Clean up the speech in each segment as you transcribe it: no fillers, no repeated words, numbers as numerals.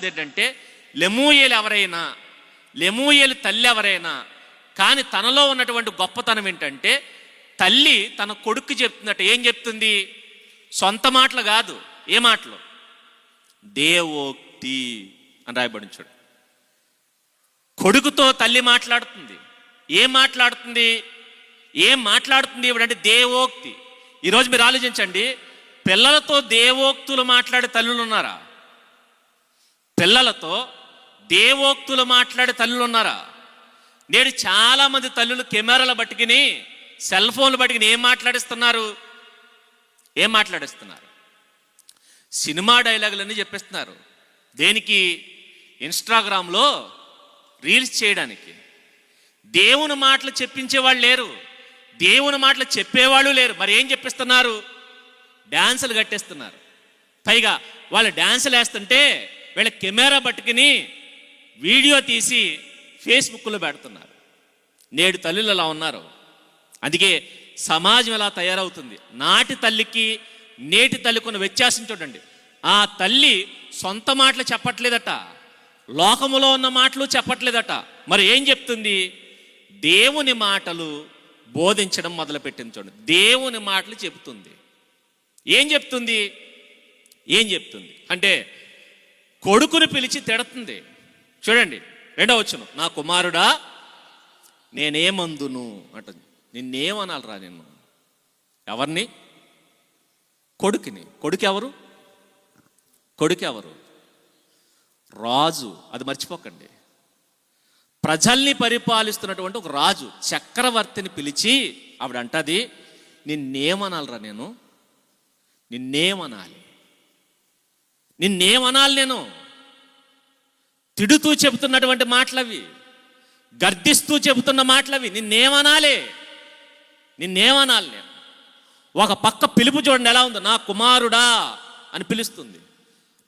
పరిస్థితి ఏంటంటే లెమూయేలు తల్లి ఎవరైనా కానీ తనలో ఉన్నటువంటి గొప్పతనం ఏంటంటే తల్లి తన కొడుకు చెప్తున్నట్టు ఏం చెప్తుంది? సొంత మాటలు కాదు, ఏ మాటలు? దేవోక్తి అని రాయబడి చూడు. కొడుకుతో తల్లి మాట్లాడుతుంది. ఏం మాట్లాడుతుంది? ఇవిడంటే దేవోక్తి. ఈరోజు మీరు ఆలోచించండి, పిల్లలతో దేవోక్తులు మాట్లాడే తల్లులు ఉన్నారా? పిల్లలతో దేవోక్తులు మాట్లాడే తల్లులు ఉన్నారా? నేడు చాలామంది తల్లులు కెమెరాలు పట్టుకుని, సెల్ ఫోన్లు పట్టుకుని ఏం మాట్లాడిస్తున్నారు? సినిమా డైలాగులన్నీ చెప్పేస్తున్నారు. దేనికి? ఇన్స్టాగ్రామ్లో రీల్స్ చేయడానికి. దేవుని మాటలు చెప్పించేవాళ్ళు లేరు, దేవుని మాటలు చెప్పేవాళ్ళు లేరు. మరి ఏం చెప్పిస్తున్నారు? డ్యాన్సులు కట్టేస్తున్నారు. పైగా వాళ్ళు డ్యాన్సులు వేస్తుంటే వీళ్ళ కెమెరా పట్టుకుని వీడియో తీసి ఫేస్బుక్లో పెడుతున్నారు. నేడు తల్లులు అలా ఉన్నారు. అందుకే సమాజం ఎలా తయారవుతుంది. నాటి తల్లికి నేటి తల్లికి ఉన్న వ్యత్యాసం చూడండి. ఆ తల్లి సొంత మాటలు చెప్పట్లేదట, లోకములో ఉన్న మాటలు చెప్పట్లేదట. మరి ఏం చెప్తుంది? దేవుని మాటలు బోధించడం మొదలుపెట్టింది. చూడండి, దేవుని మాటలు చెప్తుంది. ఏం చెప్తుంది అంటే కొడుకుని పిలిచి తిడుతుంది. చూడండి, 2వ వచనం, నా కుమారుడా నేనేమందును అంటుంది. నిన్నేమనాలరా నిన్ను? ఎవరిని? కొడుకుని. కొడుకు ఎవరు? రాజు. అది మర్చిపోకండి. ప్రజల్ని పరిపాలిస్తున్నటువంటి ఒక రాజు, చక్రవర్తిని పిలిచి ఆవిడ అంటది, నిన్నేమనాలరా నేను? నిన్నేమనాలి నేను? తిడుతూ చెబుతున్నటువంటి మాటలవి, గర్దిస్తూ చెబుతున్న మాటలవి. నిన్నేమనాలి నేను? ఒక పక్క పిలుపు చూడండి ఎలా ఉందో. నా కుమారుడా అని పిలుస్తుంది.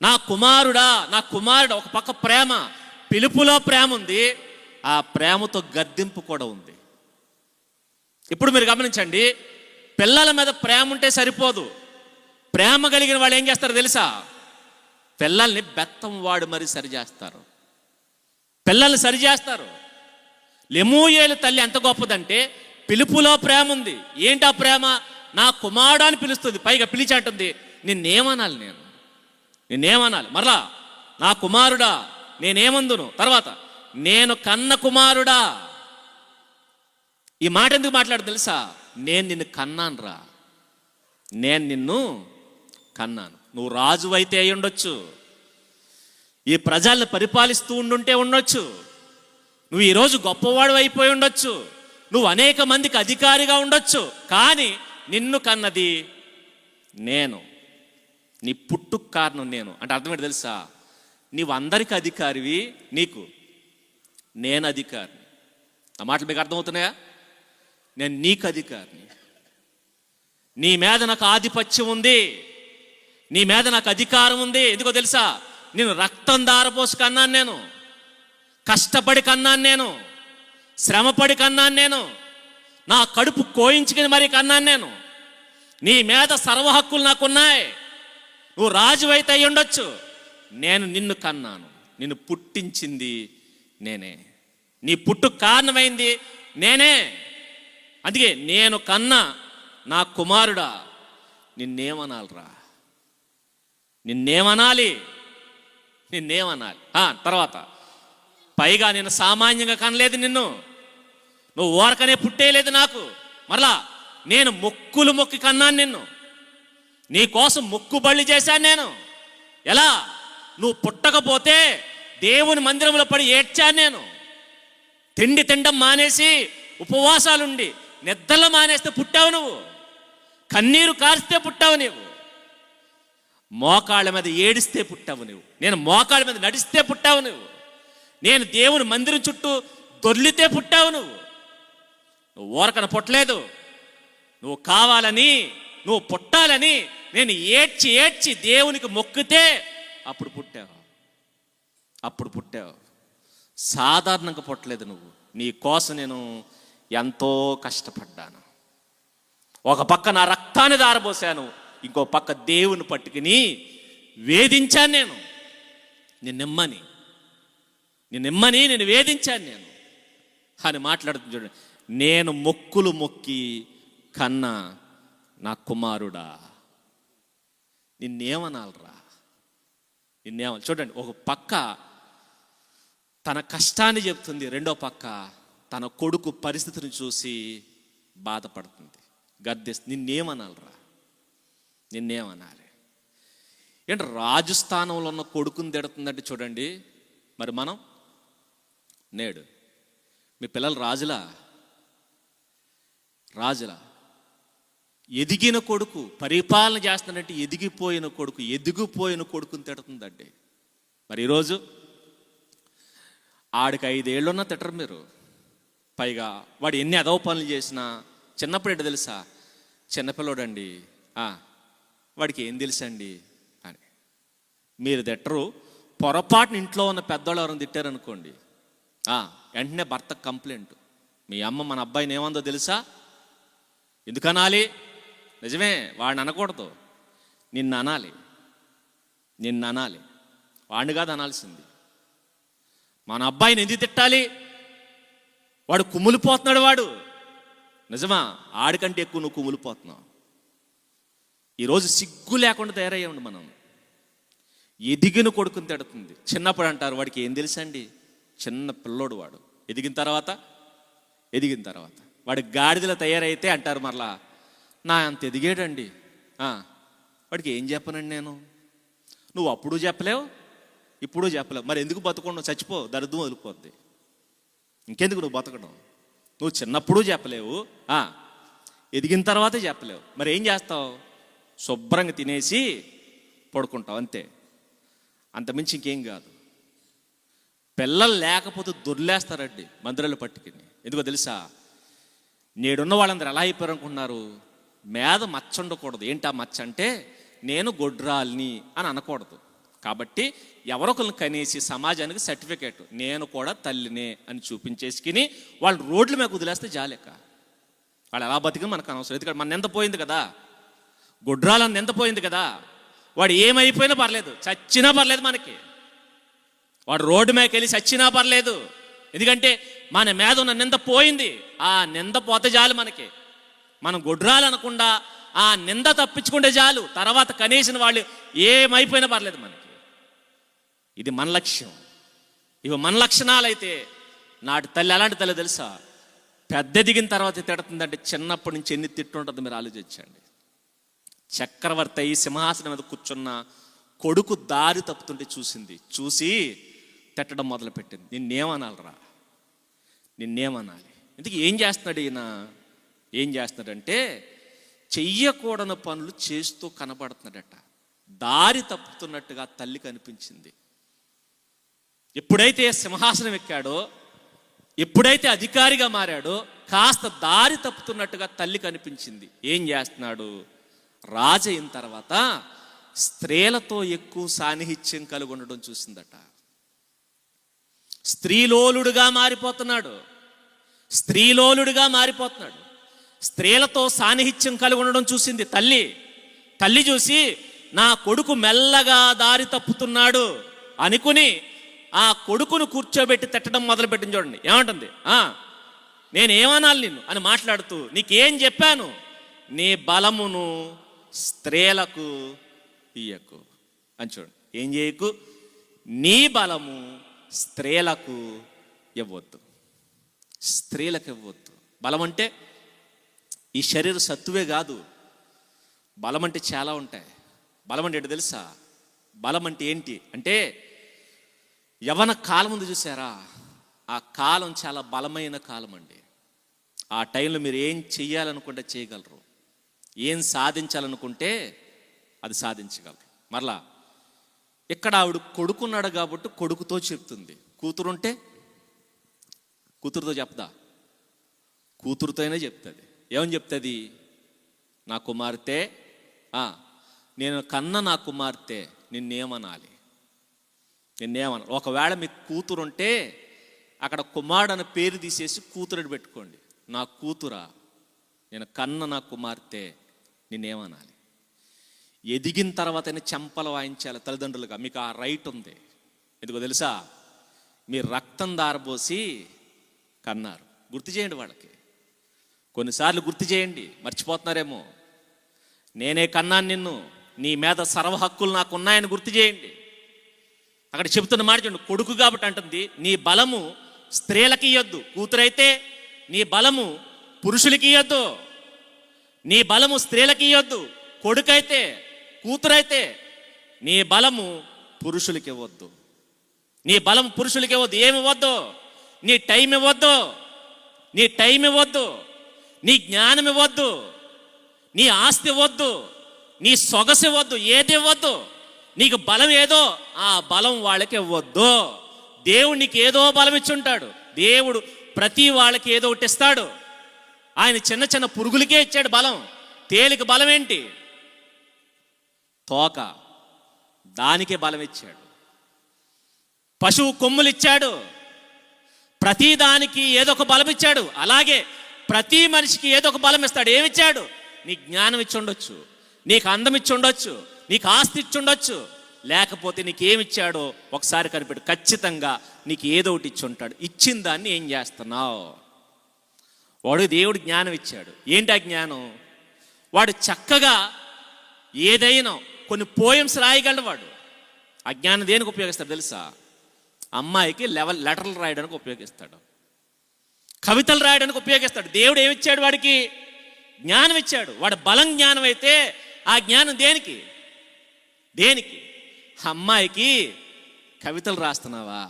నా కుమారుడా, నా కుమారుడు. ఒక పక్క ప్రేమ, పిలుపులో ప్రేమ ఉంది, ఆ ప్రేమతో గద్దింపు కూడా ఉంది. ఇప్పుడు మీరు గమనించండి, పిల్లల మీద ప్రేమ ఉంటే సరిపోదు. ప్రేమ కలిగిన వాళ్ళు ఏం చేస్తారో తెలుసా? పిల్లల్ని బెత్తం వాడు మరి సరిచేస్తారు. లెమూయేలు తల్లి ఎంత గొప్పదంటే పిలుపులో ప్రేమ ఉంది. ఏంటా ప్రేమ? నా కుమారుడు అని పిలుస్తుంది. పైగా పిలిచి అంటుంది, నిన్నేమనాలి? మరలా నా కుమారుడా నేనేమందును? తర్వాత నేను కన్న కుమారుడా. ఈ మాట ఎందుకు మాట్లాడు తెలుసా? నేను నిన్ను కన్నాను. నువ్వు రాజు అయితే అయి ఉండొచ్చు, ఈ ప్రజల్ని పరిపాలిస్తూ ఉండొచ్చు, నువ్వు ఈరోజు గొప్పవాడు అయిపోయి ఉండొచ్చు, నువ్వు అనేక మందికి అధికారిగా ఉండొచ్చు, కానీ నిన్ను కన్నది నేను, నీ పుట్టుకు కారణం నేను. అంటే అర్థమేంటి తెలుసా? నీవు అందరికి అధికారివి, నేను అధికారిని. ఆ మాటలు మీకు అర్థమవుతున్నాయా? నేను నీకు అధికారిని. నీ మీద నాకు ఆధిపత్యం ఉంది, నీ మీద నాకు అధికారం ఉంది. ఎందుకో తెలుసా? నేను రక్తం దారపోసి కన్నాను, నేను కష్టపడి కన్నాను, నేను శ్రమపడి కన్నాను, నేను నా కడుపు కోయించుకుని మరి కన్నాను. నేను నీ మీద సర్వ హక్కులు నాకున్నాయి. నువ్వు రాజు అయితే అయి ఉండొచ్చు, నేను నిన్ను కన్నాను. నిన్ను పుట్టించింది నేనే, నీ పుట్టుకు కారణమైంది నేనే. అందుకే నేను కన్నా నా కుమారుడా నిన్నేమనాలిరా? నిన్నేమనాలి? తర్వాత పైగా నేను సామాన్యంగా కనలేదు నిన్ను, నువ్వు ఓరకనే పుట్టేయలేదు నాకు. మరలా నేను మొక్కులు మొక్కి కన్నాను నిన్ను, నీ కోసం మొక్కుబళ్ళు చేశాను నేను. ఎలా? నువ్వు పుట్టకపోతే దేవుని మందిరంలో పడి ఏడ్చాను నేను. తిండి తిండం మానేసి ఉపవాసాలుండి నిద్రలు మానేస్తే పుట్టావు నువ్వు, కన్నీరు కార్స్తే పుట్టావు నువ్వు, మోకాళ్ళ మీద ఏడిస్తే పుట్టావు నువ్వు, నేను మోకాళ్ళ మీద నడిస్తే పుట్టావు నువ్వు, నేను దేవుని మందిరం చుట్టూ దొర్లితే పుట్టావు నువ్వు. నువ్వు ఊరకన పుట్టలేదు, నువ్వు కావాలని, నువ్వు పుట్టాలని నేను ఏడ్చి ఏడ్చి దేవునికి మొక్కితే అప్పుడు పుట్టావు. సాధారణంగా పుట్టలేదు నువ్వు. నీ కోసం నేను ఎంతో కష్టపడ్డాను. ఒక పక్క నా రక్తాన్ని దారబోసాను, ఇంకో పక్క దేవుని పట్టుకుని వేధించాను నేను. నిన్నెమ్మని నేను వేధించాను నేను అని మాట్లాడుతుంది చూడండి. నేను మొక్కులు మొక్కి కన్నా నా కుమారుడా, నిన్నేమనాలరా, నిన్నేమని. చూడండి, ఒక పక్క తన కష్టాన్ని చెప్తుంది, రెండో పక్క తన కొడుకు పరిస్థితిని చూసి బాధపడుతుంది, గద్దిస్తుంది. నిన్నేమనాలరా, నిన్నేమనాలి. ఏంటి రాజు స్థానంలో ఉన్న కొడుకుని తిడుతుందంటే చూడండి. మరి మనం నేడు మీ పిల్లలు రాజులా ఎదిగిన కొడుకు పరిపాలన చేస్తానంటే ఎదిగిపోయిన కొడుకుని తిడుతుందండి. మరి ఈరోజు ఆడికి 5 ఏళ్ళున్నా తిట్టరు మీరు. పైగా వాడు ఎన్ని అదవ పనులు చేసినా చిన్నప్పుడు ఏంటో తెలుసా, చిన్నపిల్లోడండి, వాడికి ఏం తెలుసండి అని మీరు తిట్టరు. పొరపాటున ఇంట్లో ఉన్న పెద్దవాళ్ళు ఎవరైనా తిట్టారనుకోండి, వెంటనే భర్తకు కంప్లైంట్. మీ అమ్మ మన అబ్బాయిని ఏమందో తెలుసా, ఎందుకనాలి? నిజమే, వాడిని అనకూడదు, నిన్ను అనాలి. వాడిని కాదు అనాల్సింది. మన అబ్బాయిని ఎందుకు తిట్టాలి? వాడు కుమ్ములిపోతున్నాడు. వాడు నిజమా, ఆడికంటే ఎక్కువ నువ్వు కుమ్ములిపోతున్నావు. ఈరోజు సిగ్గు లేకుండా తయారయ్యామండి మనం. ఎదిగిన కొడుకుని తిడుతుంది. చిన్నప్పుడు అంటారు వాడికి ఏం తెలుసండి, చిన్న పిల్లోడు వాడు. ఎదిగిన తర్వాత వాడి గాడిదలో తయారైతే అంటారు మరలా, నా అంత ఎదిగాడండి, వాడికి ఏం చెప్పనండి నేను. నువ్వు అప్పుడు చెప్పలేవు, ఇప్పుడు చెప్పలేవు, మరి ఎందుకు బతకడం? చచ్చిపో, దరిద్రం వదిలిపోద్ది. ఇంకెందుకు నువ్వు బతకడం? నువ్వు చిన్నప్పుడు చెప్పలేవు, ఎదిగిన తర్వాతే చెప్పలేవు, మరి ఏం చేస్తావు? శుభ్రంగా తినేసి పడుకుంటావు, అంతే. అంతమించి ఇంకేం కాదు. పిల్లలు లేకపోతే దొర్లేస్తారండి మందిరాలు పట్టుకుని. ఎందుకో తెలుసా, నేడున్న వాళ్ళందరూ ఎలా అయిపోయారు అనుకుంటున్నారు? మీద మచ్చ ఉండకూడదు. ఏంటి ఆ మచ్చ అంటే, నేను గొడ్రాల్ని అని అనకూడదు. కాబట్టి ఎవరొకరిని కనేసి సమాజానికి సర్టిఫికేట్, నేను కూడా తల్లినే అని చూపించేసుకుని వాళ్ళు రోడ్ల మీద వదిలేస్తే జాలేక. వాళ్ళు ఎలా బతికిన మనకు అనవసరం. ఎందుకంటే మన ఎంత పోయింది కదా, గొడ్రాలని ఎంత పోయింది కదా. వాడు ఏమైపోయినా పర్లేదు, చచ్చినా పర్లేదు మనకి. వాడు రోడ్డు మీదకి వెళ్ళి చచ్చినా పర్లేదు, ఎందుకంటే మన మీద ఉన్న నింద పోయింది. ఆ నింద పోతే చాలు మనకి. మనం గొడ్రాలనకుండా ఆ నింద తప్పించుకుంటే చాలు. తర్వాత కనీసిన వాళ్ళు ఏమైపోయినా పర్లేదు మనకి. ఇది మన లక్ష్యం. ఇవి మన లక్షణాలు అయితే నాటి తల్లి ఎలాంటి తల్లి తెలుసా, పెద్ద దిగిన తర్వాత తిడుతుందంటే చిన్నప్పటి నుంచి ఎన్ని తిట్టుంటుందో మీరు ఆలోచించండి. చక్రవర్తి అయి సింహాసనం మీద కూర్చున్న కొడుకు దారి తప్పుతుంటే చూసి తిట్టడం మొదలుపెట్టింది. నిన్నేమనాలరా, నిన్నేమనాలి. ఇందుకు ఏం చేస్తున్నాడు ఈయన? ఏం చేస్తున్నాడంటే చెయ్యకూడని పనులు చేస్తూ కనబడుతున్నాడట. దారి తప్పుతున్నట్టుగా తల్లికి అనిపించింది. ఎప్పుడైతే సింహాసనం ఎక్కాడో, ఎప్పుడైతే అధికారిగా మారాడో, కాస్త దారి తప్పుతున్నట్టుగా తల్లికి అనిపించింది. ఏం చేస్తున్నాడు? రాజు అయిన తర్వాత స్త్రీలతో ఎక్కువ సాన్నిహిత్యం కలిగి ఉండడం చూసిందట. స్త్రీలోలుడుగా మారిపోతున్నాడు. స్త్రీలతో సాన్నిహిత్యం కలిగి ఉండడం చూసింది తల్లి చూసి, నా కొడుకు మెల్లగా దారి తప్పుతున్నాడు అనుకుని ఆ కొడుకును కూర్చోబెట్టి తిట్టడం మొదలుపెట్టింది. చూడండి ఏమంటుంది, నేనేమనాలి నిన్ను అని మాట్లాడుతూ, నీకేం చెప్పాను? నీ బలమును స్త్రీలకు ఇయ్యకు అని. చూడండి, ఏం చేయకు? నీ బలము స్త్రీలకు ఇవ్వద్దు. బలం అంటే ఈ శరీర సత్తువే కాదు. బలం అంటే చాలా ఉంటాయి. బలం అంటే ఏంటి తెలుసా? బలం అంటే ఏంటి అంటే, యవ్వన కాలం ఉంది చూసారా, ఆ కాలం చాలా బలమైన కాలం అండి. ఆ టైంలో మీరు ఏం చెయ్యాలనుకుంటే చేయగలరు, ఏం సాధించాలనుకుంటే అది సాధించగలరు. మరలా ఇక్కడ ఆవిడ కొడుకున్నాడు కాబట్టి కొడుకుతో చెప్తుంది. కూతురుంటే కూతురుతో చెప్దా? కూతురుతోనే చెప్తుంది. ఏమని చెప్తుంది? నా కుమార్తె, నేను కన్న నా కుమార్తె, నిన్నేమనాలి? ఒకవేళ మీకు కూతురుంటే అక్కడ కుమారుడు అనే పేరు తీసేసి కూతురుని పెట్టుకోండి. నా కూతురా, నేను కన్న నా కుమార్తె, నిన్నేమనాలి? ఎదిగిన తర్వాతనే చెంపలు వాయించాలి తల్లిదండ్రులుగా. మీకు ఆ రైట్ ఉంది. ఎందుకో తెలుసా? మీరు రక్తం దారబోసి కన్నారు. గుర్తు చేయండి వాళ్ళకి. కొన్నిసార్లు గుర్తు చేయండి, మర్చిపోతున్నారేమో. నేనే కన్నాను నిన్ను, నీ మీద సర్వ హక్కులు నాకు ఉన్నాయని గుర్తు చేయండి. అక్కడ చెబుతున్న మాట చూడండి. కొడుకు కాబట్టి అంటుంది, నీ బలము స్త్రీలకి ఇయ్యొద్దు. కూతురైతే నీ బలము పురుషులకి ఇయ్యొద్దు. నీ బలము స్త్రీలకి ఇయ్యొద్దు. కొడుకైతే కూతురైతే నీ బలము పురుషులకి ఇవ్వద్దు. నీ బలం పురుషులకి ఇవ్వద్దు. ఏమి ఇవ్వద్దు? నీ టైం ఇవ్వద్దు. నీ టైం ఇవ్వద్దు. నీ జ్ఞానం ఇవ్వద్దు. నీ ఆస్తి ఇవ్వద్దు. నీ సొగసు ఇవ్వద్దు. ఏది ఇవ్వద్దు. నీకు బలం ఏదో ఆ బలం వాళ్ళకి ఇవ్వద్దు. దేవుడు నీకు ఏదో బలం ఇచ్చుంటాడు. దేవుడు ప్రతి వాళ్ళకి ఏదో ఒకటి ఇస్తాడు. ఆయన చిన్న చిన్న పురుగులకే ఇచ్చాడు బలం. తేలిక బలం ఏంటి? తోక, దానికే బలం ఇచ్చాడు. పశువు కొమ్ములు ఇచ్చాడు. ప్రతి దానికి ఏదో ఒక బలం ఇచ్చాడు. అలాగే ప్రతి మనిషికి ఏదో ఒక బలం ఇస్తాడు. ఏమిచ్చాడు? నీకు జ్ఞానం ఇచ్చి ఉండొచ్చు, నీకు అందం ఇచ్చి ఉండొచ్చు, నీకు ఆస్తి ఇచ్చి ఉండొచ్చు. లేకపోతే నీకేమిచ్చాడో ఒకసారి కనిపెట్టు. ఖచ్చితంగా నీకు ఏదో ఒకటి ఇచ్చి ఉంటాడు. ఇచ్చిన దాన్ని ఏం చేస్తున్నావు? వాడు దేవుడు జ్ఞానం ఇచ్చాడు. ఏంటి ఆ జ్ఞానం? వాడు చక్కగా ఏదైనా కొన్ని పోయమ్స్ రాయగలడు. వాడు ఆ జ్ఞానం దేనికి ఉపయోగిస్తాడు తెలుసా? అమ్మాయికి లెటర్లు రాయడానికి ఉపయోగిస్తాడు, కవితలు రాయడానికి ఉపయోగిస్తాడు. దేవుడు ఏమిచ్చాడు? వాడికి జ్ఞానం ఇచ్చాడు. వాడు బలం జ్ఞానం అయితే ఆ జ్ఞానం దేనికి? అమ్మాయికి కవితలు రాస్తున్నావా?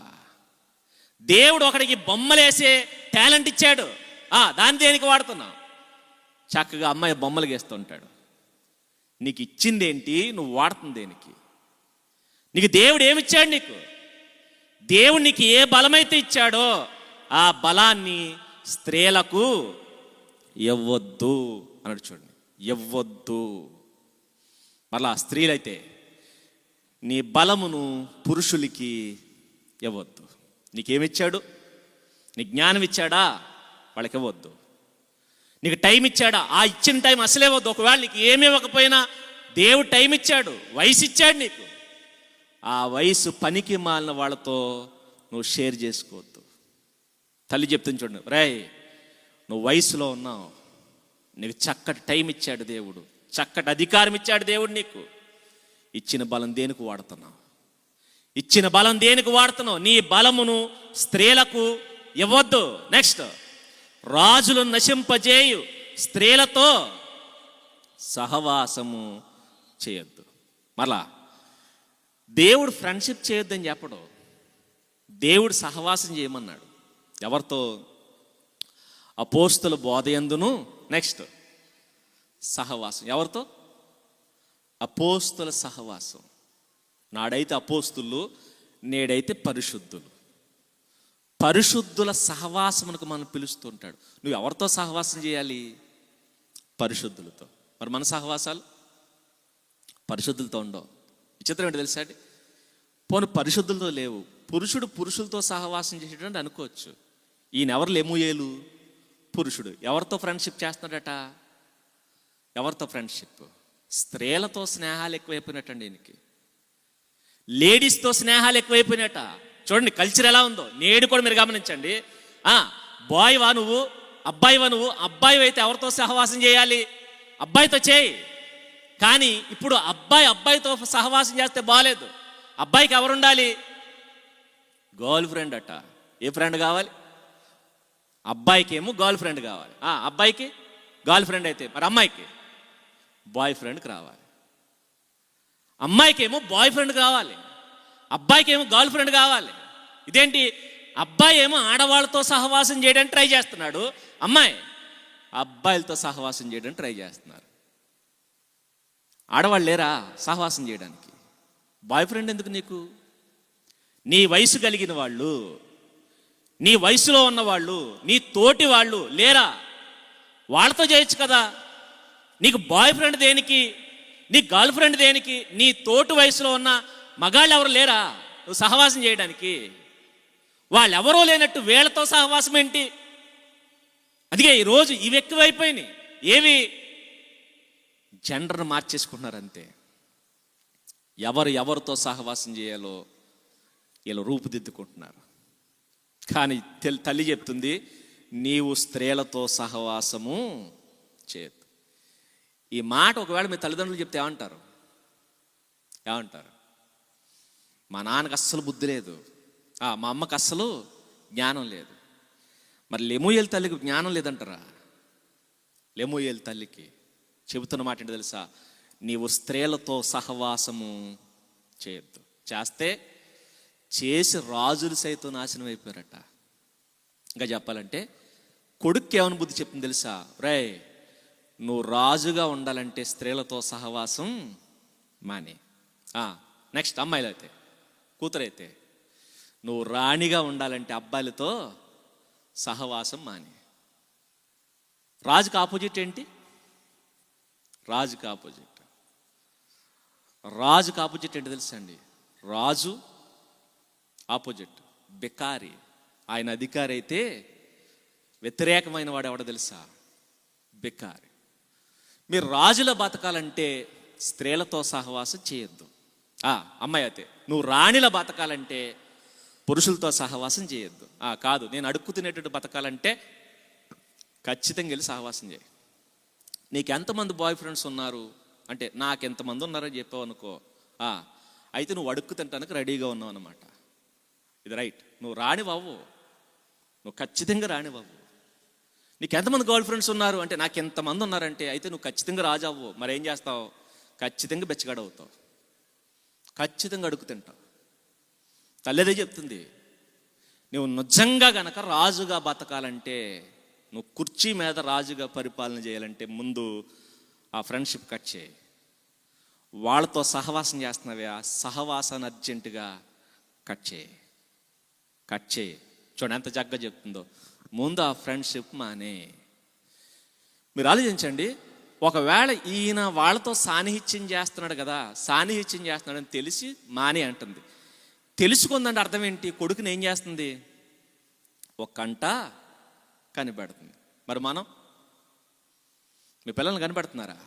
దేవుడు ఒకడికి బొమ్మలేసే టాలెంట్ ఇచ్చాడు. దాన్ని దేనికి వాడుతున్నావు? చక్కగా అమ్మాయి బొమ్మలు గీస్తుంటాడు. నీకు ఇచ్చింది ఏంటి? నువ్వు వాడుతుంది దేనికి? నీకు దేవుడు ఏమిచ్చాడు? దేవుడు నీకు ఏ బలమైతే ఇచ్చాడో ఆ బలాన్ని స్త్రీలకు ఇవ్వద్దు అన్నాడు. చూడండి, ఇవ్వద్దు. మళ్ళా స్త్రీలైతే నీ బలమును పురుషులకి ఇవ్వద్దు. నీకేమిచ్చాడు? నీ జ్ఞానం ఇచ్చాడా? వాళ్ళకి ఇవ్వద్దు. నీకు టైం ఇచ్చాడా? ఆ ఇచ్చిన టైం అసలే ఇవ్వద్దు. ఒకవేళ నీకు ఏమి ఇవ్వకపోయినా దేవుడు టైం ఇచ్చాడు, వయసు ఇచ్చాడు నీకు. ఆ వయసు పనికి మాలిన వాళ్ళతో నువ్వు షేర్ చేసుకోవద్దు. తల్లి చెప్తుంది చూడండి, రేయ్ నువ్వు వయసులో ఉన్నావు, నీకు చక్కటి టైం ఇచ్చాడు దేవుడు, చక్కటి అధికారం ఇచ్చాడు దేవుడు నీకు. ఇచ్చిన బలం దేనికి వాడుతున్నావు? ఇచ్చిన బలం దేనికి వాడుతున్నావు? నీ బలమును స్త్రీలకు ఇవ్వద్దు. నెక్స్ట్, రాజులను నశింపజేయు స్త్రీలతో సహవాసము చేయొద్దు. మరలా దేవుడు ఫ్రెండ్షిప్ చేయొద్దని చెప్పడు, దేవుడు సహవాసం చేయమన్నాడు. ఎవరితో? అపోస్తుల బోధయందును. నెక్స్ట్ సహవాసం. ఎవరితో? అపోస్తుల సహవాసం. నాడైతే అపోస్తులు, నేడైతే పరిశుద్ధులు. పరిశుద్ధుల సహవాసమునకు మనం పిలుస్తుంటాడు. నువ్వు ఎవరితో సహవాసం చేయాలి? పరిశుద్ధులతో. మరి మన సహవాసాలు పరిశుద్ధులతో ఉండవు. విచిత్రం ఏంటి తెలుసా అండి? పోను పరిశుద్ధులతో లేవు. పురుషుడు పురుషులతో సహవాసం చేసేటంటే అనుకోవచ్చు. ఈయన ఎవరు? లెమూయేలు పురుషుడు. ఎవరితో ఫ్రెండ్షిప్ చేస్తున్నాడట? ఎవరితో ఫ్రెండ్షిప్? స్త్రీలతో స్నేహాలు ఎక్కువైపోయినట్టండి ఈయనకి. లేడీస్తో స్నేహాలు ఎక్కువైపోయినట్ట. చూడండి కల్చర్ ఎలా ఉందో. నేడు కూడా మీరు గమనించండి. బాయ్వా నువ్వు, అబ్బాయివా నువ్వు. అబ్బాయి అయితే ఎవరితో సహవాసం చేయాలి? అబ్బాయితో చేయి. కానీ ఇప్పుడు అబ్బాయితో సహవాసం చేస్తే బాగాలేదు. అబ్బాయికి ఎవరు ఉండాలి? గర్ల్ ఫ్రెండ్ అట. ఏ ఫ్రెండ్ కావాలి? అబ్బాయికి ఏమో గర్ల్ ఫ్రెండ్ కావాలి. అబ్బాయికి గర్ల్ ఫ్రెండ్ అయితే మరి అమ్మాయికి బాయ్ ఫ్రెండ్కి రావాలి. అమ్మాయికి ఏమో బాయ్ ఫ్రెండ్ కావాలి, అబ్బాయికి ఏమో గర్ల్ ఫ్రెండ్ కావాలి. ఇదేంటి? అబ్బాయి ఏమో ఆడవాళ్ళతో సహవాసం చేయడానికి ట్రై చేస్తున్నాడు, అమ్మాయి అబ్బాయిలతో సహవాసం చేయడానికి ట్రై చేస్తున్నారు. ఆడవాళ్ళు లేరా సహవాసం చేయడానికి? బాయ్ ఫ్రెండ్ ఎందుకు నీకు? నీ వయసు కలిగిన వాళ్ళు, నీ వయసులో ఉన్నవాళ్ళు, నీ తోటి వాళ్ళు లేరా? వాళ్ళతో చేయొచ్చు కదా. నీకు బాయ్ ఫ్రెండ్ దేనికి? నీ గర్ల్ ఫ్రెండ్ దేనికి? నీ తోటి వయసులో ఉన్న మగాళ్ళు ఎవరు లేరా నువ్వు సహవాసం చేయడానికి? వాళ్ళు ఎవరో లేనట్టు వీళ్ళతో సహవాసం ఏంటి? అందుకే ఈరోజు ఇవి ఎక్కువైపోయినాయి. ఏవి? జెండర్ను మార్చేసుకుంటున్నారు అంతే. ఎవరితో సహవాసం చేయాలో వీళ్ళు రూపుదిద్దుకుంటున్నారు. కానీ తల్లి చెప్తుంది, నీవు స్త్రీలతో సహవాసము చేయొద్దు. ఈ మాట ఒకవేళ మీ తల్లిదండ్రులు చెప్తే ఏమంటారు? మా నాన్నకు అస్సలు బుద్ధి లేదు, మా అమ్మకు అస్సలు జ్ఞానం లేదు. మరి లెమూయేలు తల్లికి జ్ఞానం లేదంటారా? లెమూయేలు తల్లికి చెబుతున్న మాట ఏంటో తెలుసా? నీవు స్త్రీలతో సహవాసము చేయొద్దు. చేస్తే చేసి రాజులు సైతం నాశనం అయిపోయారట. ఇంకా చెప్పాలంటే కొడుక్కి ఏమని బుద్ధి చెప్పింది తెలుసా? రే, నువ్వు రాజుగా ఉండాలంటే స్త్రీలతో సహవాసం మానే. నెక్స్ట్ అమ్మాయిలు అయితే, కూతురైతే, నువ్వు రాణిగా ఉండాలంటే అబ్బాయిలతో సహవాసం మానే. రాజుకి ఆపోజిట్ ఏంటి? రాజుకి ఆపోజిట్ ఏంటి తెలుసా అండి? రాజు ఆపోజిట్ బికారి. ఆయన అధికారి అయితే వ్యతిరేకమైన వాడు ఎవడో తెలుసా? బికారి. మీరు రాజుల బతకాలంటే స్త్రీలతో సహవాసం చేయొద్దు. అమ్మాయి అయితే నువ్వు రాణిల బతకాలంటే పురుషులతో సహవాసం చేయొద్దు. కాదు, నేను అడుక్కు తినేటట్టు బతకాలంటే ఖచ్చితంగా వెళ్ళి సహవాసం చేయి. నీకు ఎంతమంది బాయ్ ఫ్రెండ్స్ ఉన్నారు అంటే, నాకు ఎంతమంది ఉన్నారని చెప్పావు అనుకో, అయితే నువ్వు అడుక్కు తినడానికి రెడీగా ఉన్నావు అన్నమాట. ఇది రైట్. నువ్వు రాణివ్వవు, నువ్వు ఖచ్చితంగా రాణివ్వవు. నీకు ఎంతమంది గర్ల్ ఫ్రెండ్స్ ఉన్నారు అంటే, నాకు ఎంతమంది ఉన్నారంటే, అయితే నువ్వు ఖచ్చితంగా రాజు అవ్వు. మరి ఏం చేస్తావు? ఖచ్చితంగా బెచ్చగాడవుతావు, ఖచ్చితంగా అడుగు తింటావు. తల్లిదే చెప్తుంది, నువ్వు నిజంగా గనక రాజుగా బతకాలంటే, నువ్వు కుర్చీ మీద రాజుగా పరిపాలన చేయాలంటే ముందు ఆ ఫ్రెండ్షిప్ కట్ చేయి. వాళ్ళతో సహవాసం చేస్తున్నావే, ఆ సహవాసాన్ని అర్జెంటుగా కట్ చేయి. చూడండి ఎంత చక్కగా చెప్తుందో. ముందు ఆ ఫ్రెండ్షిప్ మానే. మీరు ఆలోచించండి, ఒకవేళ ఈయన వాళ్ళతో సాన్నిహిత్యం చేస్తున్నాడు కదా, సాన్నిహిత్యం చేస్తున్నాడని తెలిసి మానే అంటుంది. తెలుసుకుందంటే అర్థం ఏంటి? కొడుకుని ఏం చేస్తుంది? ఒక కంట కనిపెడుతుంది. మరి మనం మీ పిల్లల్ని కనిపెడుతున్నారా?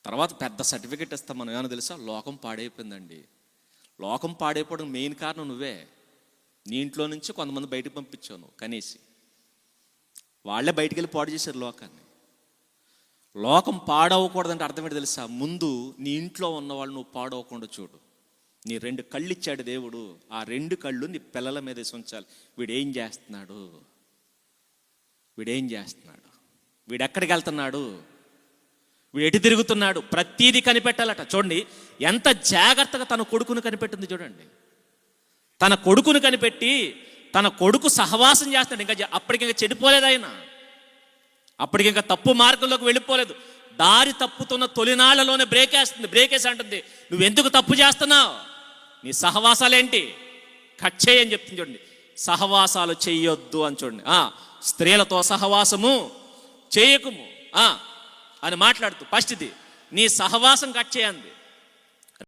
తర్వాత పెద్ద సర్టిఫికెట్ ఇస్తాం మనం. ఏమన్నా తెలుసా? లోకం పాడైపోయిందండి. లోకం పాడైపోవడం మెయిన్ కారణం నువ్వే. నీ ఇంట్లో నుంచి కొంతమంది బయటకు పంపించావు నువ్వు కనీసి. వాళ్ళే బయటికి వెళ్ళి పాడు చేశారు లోకాన్ని. లోకం పాడవకూడదంటే అర్థం ఏంటి తెలుసా? ముందు నీ ఇంట్లో ఉన్నవాళ్ళు నువ్వు పాడవకుండా చూడు. నీ 2 కళ్ళు ఇచ్చాడు దేవుడు, ఆ 2 కళ్ళు నీ పిల్లల మీద ఉంచాలి. వీడేం చేస్తున్నాడు, వీడు ఎక్కడికి వెళ్తున్నాడు, వీడు ఎటు తిరుగుతున్నాడు, ప్రతీది కనిపెట్టాలట. చూడండి ఎంత జాగ్రత్తగా తన కొడుకును కనిపెట్టింది. చూడండి, తన కొడుకును కనిపెట్టి, తన కొడుకు సహవాసం చేస్తున్నాడు. ఇంకా అప్పటికింకా చెడిపోలేదు ఆయన, అప్పటికింకా తప్పు మార్గంలోకి వెళ్ళిపోలేదు. దారి తప్పుతున్న తొలినాళ్లలోనే బ్రేకేసి అంటుంది, నువ్వెందుకు తప్పు చేస్తున్నావు? నీ సహవాసాలేంటి? కట్ చేయని చెప్తుంది. చూడండి, సహవాసాలు చెయ్యొద్దు అని. చూడండి, స్త్రీలతో సహవాసము చేయకుము అని మాట్లాడుతూ ఫస్ట్ ఇది నీ సహవాసం కట్ చేయండి.